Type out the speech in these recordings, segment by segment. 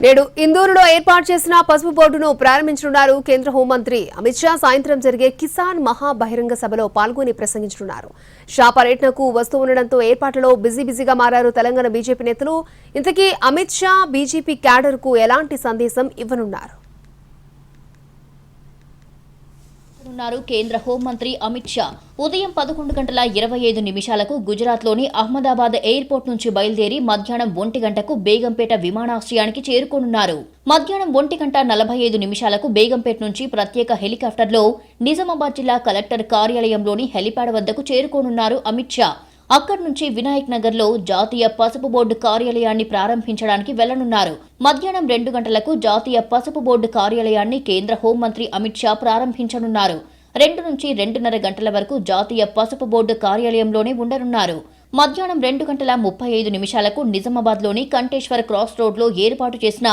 నేడు ఇందూరులో ఏర్పాటు చేసిన పసుపు బోర్డును ప్రారంభించనున్నారు కేంద్ర హోంమంత్రి అమిత్ షా. సాయంత్రం జరిగే కిసాన్ మహా బహిరంగ సభలో పాల్గొని ప్రసంగించనున్నారు. షా పర్యటనకు వస్తూ ఉండడంతో ఏర్పాట్లలో బిజీగా మారారు తెలంగాణ బీజేపీ నేతలు. ఇంతకీ అమిత్ షా బీజేపీ క్యాడర్ కు ఎలాంటి సందేశం ఇవ్వనున్నారు? కేంద్ర హోంమంత్రి అమిత్ షా ఉదయం 11:25 గుజరాత్లోని అహ్మదాబాద్ ఎయిర్పోర్ట్ నుంచి బయలుదేరి మధ్యాహ్నం 1 గంటకు బేగంపేట విమానాశ్రయానికి చేరుకోనున్నారు. మధ్యాహ్నం 1:45 బేగంపేట నుంచి ప్రత్యేక హెలికాప్టర్లో నిజామాబాద్ జిల్లా కలెక్టర్ కార్యాలయంలోని హెలిప్యాడ్ వద్దకు చేరుకోనున్నారు అమిత్ షా. అక్కడి నుంచి వినాయక్ నగర్ లో జాతీయ పసుపు బోర్డు కార్యాలయాన్ని ప్రారంభించడానికి వెళ్లనున్నారు. మధ్యాహ్నం 2 గంటలకు జాతీయ పసుపు బోర్డు కార్యాలయాన్ని కేంద్ర హోంమంత్రి అమిత్ షా ప్రారంభించనున్నారు. 2 నుంచి 2:30 గంటల వరకు జాతీయ పసుపు బోర్డు కార్యాలయంలోనే ఉండనున్నారు. మధ్యాహ్నం 2:35 నిజామాబాద్లోని కంటేశ్వర్ క్రాస్ రోడ్లో ఏర్పాటు చేసిన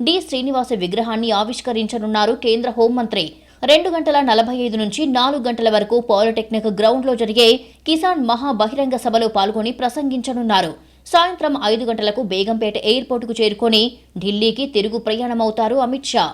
డి శ్రీనివాస విగ్రహాన్ని ఆవిష్కరించనున్నారు కేంద్ర హోంమంత్రి. 2:45 నుంచి 4 గంటల వరకు పాలిటెక్నిక్ గ్రౌండ్లో జరిగే కిసాన్ మహా బహిరంగ సభలో పాల్గొని ప్రసంగించనున్నారు. సాయంత్రం 5 గంటలకు బేగంపేట ఎయిర్పోర్టుకు చేరుకొని ఢిల్లీకి తిరుగు ప్రయాణమవుతారు అమిత్ షా.